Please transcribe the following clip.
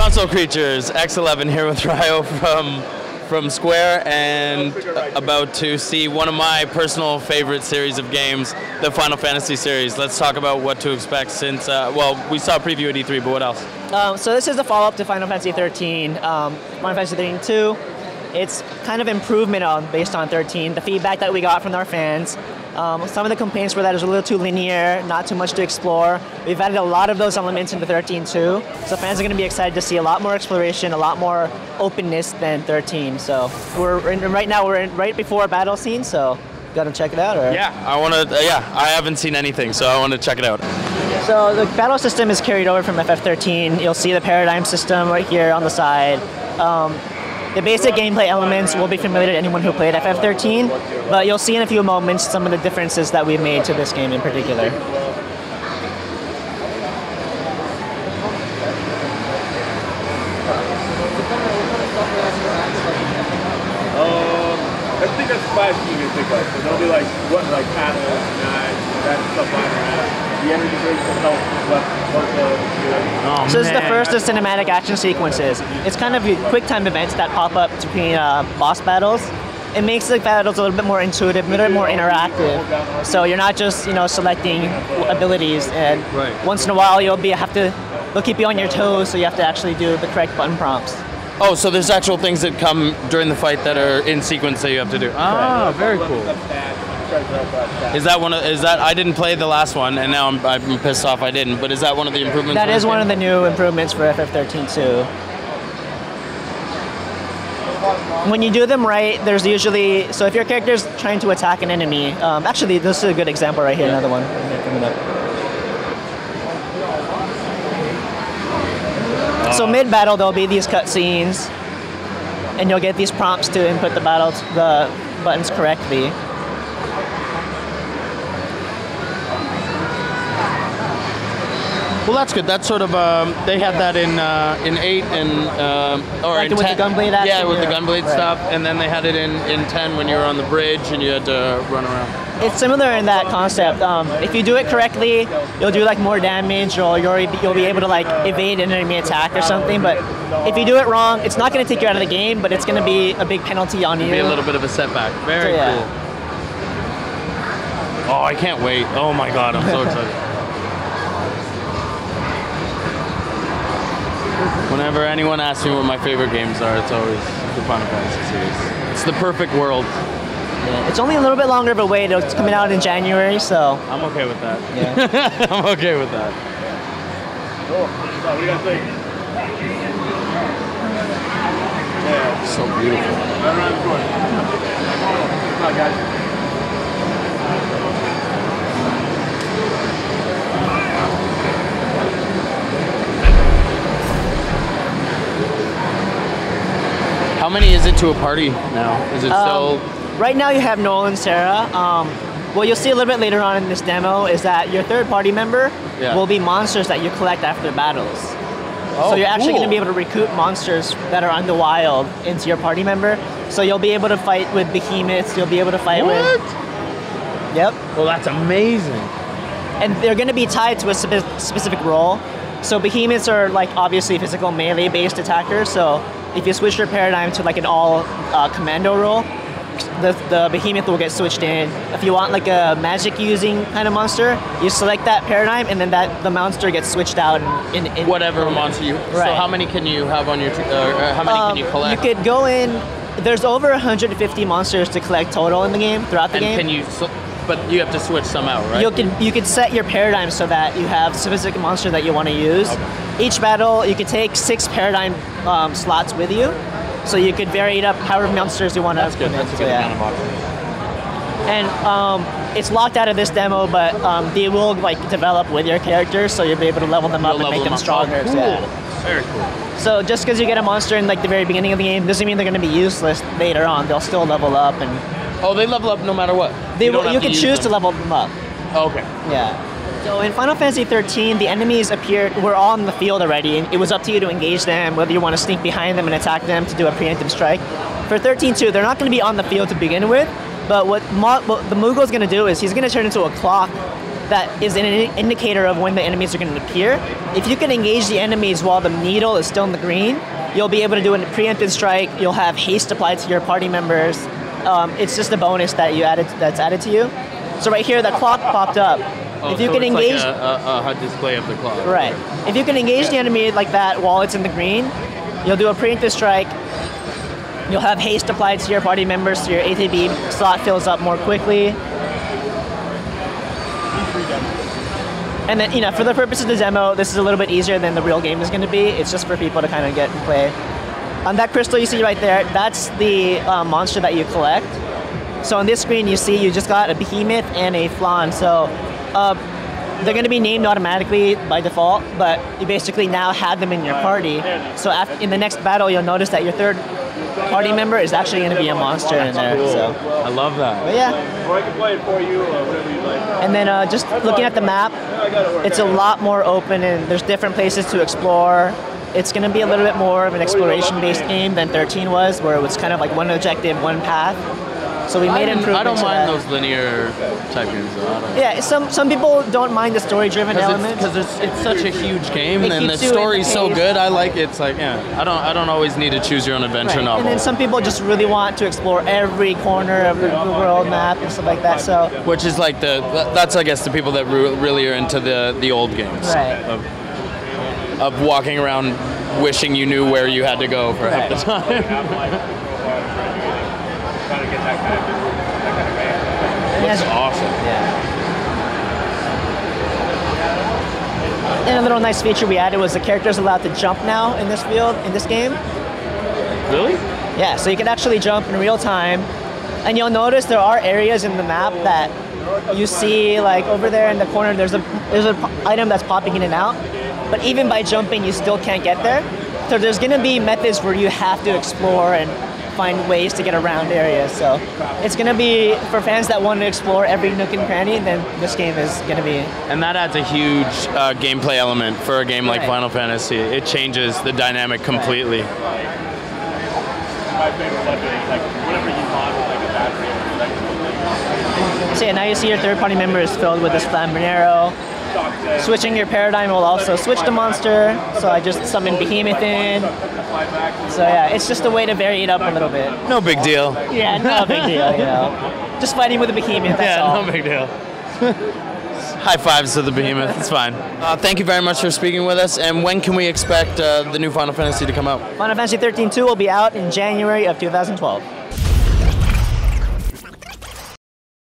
Console Creatures, X11 here with Ryo from Square, and about to see one of my personal favorite series of games, the Final Fantasy series. Let's talk about what to expect since, well, we saw a preview at E3, but what else? So this is the follow-up to Final Fantasy XIII, Final Fantasy XIII-2. It's kind of improvement based on 13. The feedback that we got from our fans. Some of the complaints were that it was a little too linear, not too much to explore. We've added a lot of those elements into 13 too. So fans are going to be excited to see a lot more exploration, a lot more openness than 13. So right now we're right before a battle scene, so got to check it out. Or? Yeah, I haven't seen anything, so I want to check it out. So the battle system is carried over from FF13. You'll see the paradigm system right here on the side. The basic gameplay elements will be familiar to anyone who played FF13, but you'll see in a few moments some of the differences that we've made to this game in particular. I think that's 5 you can think of. So there'll be like panels, knives, that stuff lying around. The energy breaks will help So this is the first of cinematic action sequences. It's kind of quick time events that pop up between boss battles. It makes the battles a little bit more intuitive, a little bit more interactive. So you're not just selecting abilities, and once in a while they'll keep you on your toes, so you have to actually do the correct button prompts. Oh, so there's actual things that come during the fight that are in sequence that you have to do. Ah, very cool. Is that I didn't play the last one, and now I'm pissed off I didn't, but is that one of the improvements? That is one of the new improvements for FF13 too. When you do them right, there's usually, so if your character's trying to attack an enemy, actually this is a good example right here, another one coming up. So mid-battle, there'll be these cutscenes, and you'll get these prompts to input the buttons correctly. Well, that's good. That's sort of they had that in 8 and or like in with 10. The gunblade action? Yeah, with the gunblade stuff, and then they had it in 10 when you were on the bridge and you had to run around. It's similar in that concept. If you do it correctly, you'll do like more damage, or you'll be able to like evade an enemy attack or something. But if you do it wrong, it's not going to take you out of the game, but it's going to be a big penalty on you. It'll be a little bit of a setback. Very cool. Oh, I can't wait. Oh my God, I'm so excited. Whenever anyone asks me what my favorite games are, it's always the Final Fantasy series. It's the perfect world. Yeah, it's only a little bit longer of a wait. It's coming out in January, so... I'm okay with that. Yeah. I'm okay with that. Cool. So what do you guys think? Yeah. So beautiful. Right around the corner. Come on, guys. How many is it to a party now? Is it still... Right now you have Noel and Sarah. What you'll see a little bit later on in this demo is that your third party member will be monsters that you collect after battles. Oh, so you're actually cool. going to be able to recruit monsters that are on the wild into your party member. So you'll be able to fight with behemoths, you'll be able to fight with... Yep. Well, that's amazing. And they're going to be tied to a specific role. So behemoths are like obviously physical melee based attackers, so if you switch your paradigm to like an all commando role, the behemoth will get switched in. If you want like a magic using kind of monster, you select that paradigm, and then the monster gets switched out in whatever monster you. Right. So how many can you have on your? How many can you collect? You could go in. There's over 150 monsters to collect total in the game throughout the game. Can you? But you have to switch some out, right? You could set your paradigm so that you have specific monster that you want to use. Okay. Each battle, you could take 6 paradigm slots with you, so you could vary it up however monsters you want to. That's good. That's a good amount of options. And it's locked out of this demo, but they will like develop with your characters, so you'll be able to level them up and make them stronger. Oh, cool. Yeah. Very cool. So just because you get a monster in like the very beginning of the game doesn't mean they're going to be useless later on. They'll still level up and. Oh, they level up no matter what. You can choose to level them up. Oh, okay. Yeah. So in Final Fantasy XIII, the enemies were all in the field already, and it was up to you to engage them, whether you want to sneak behind them and attack them to do a preemptive strike. For XIII-2, they're not going to be on the field to begin with, but what the Mughal is going to do is he's going to turn into a clock that is an indicator of when the enemies are going to appear. If you can engage the enemies while the needle is still in the green, you'll be able to do a preemptive strike. You'll have haste applied to your party members. It's just a bonus that that's added to you. So right here, the clock popped up. If you so can it's engage, like a HUD display of the clock. right? If you can engage the enemy like that while it's in the green, you'll do a preemptive strike. You'll have haste applied to your party members, so your ATB slot fills up more quickly. And then, for the purpose of the demo, this is a little bit easier than the real game is going to be. It's just for people to kind of get and play. On that crystal you see right there, that's the monster that you collect. So on this screen, you see you just got a behemoth and a flan. So they're going to be named automatically by default, but you basically now have them in your party. So in the next battle, you'll notice that your third party member is actually going to be a monster in there. Cool. So. I love that. But yeah. Or I can play it for you, or whatever you like. And then just looking at the map, it's a lot more open and there's different places to explore. It's going to be a little bit more of an exploration-based game than 13 was, where it was kind of like one objective, one path. So we made improvements. I don't mind those linear type games though. Yeah, some people don't mind the story-driven elements because it's such a huge game it and the story's so good. I like it. It's like I don't always need to choose your own adventure novel. And then some people just really want to explore every corner of the world map and stuff like that. So which is like that's I guess the people that really are into the old games. Right. Of walking around wishing you knew where you had to go for half the time. That's awesome. Yeah. And a little nice feature we added was the character's allowed to jump now in this game. Really? Yeah, so you can actually jump in real time. And you'll notice there are areas in the map that you see, like over there in the corner, there's an item that's popping in and out. But even by jumping, you still can't get there. So there's going to be methods where you have to explore and find ways to get around areas. So it's going to be, for fans that want to explore every nook and cranny, then this game is going to be. And that adds a huge gameplay element for a game like Final Fantasy. It changes the dynamic completely. My favorite weapon is like whenever you model like a battery. So yeah, now you see your third-party member is filled with this Flamboyero. Switching your paradigm will also switch the monster. So I just summoned Behemoth in. So yeah, it's just a way to vary it up a little bit. No big deal. Yeah, no big deal, Just fighting with a Behemoth, that's all. No big deal. High fives to the Behemoth, it's fine. Thank you very much for speaking with us, and when can we expect the new Final Fantasy to come out? Final Fantasy 13-2 will be out in January of 2012.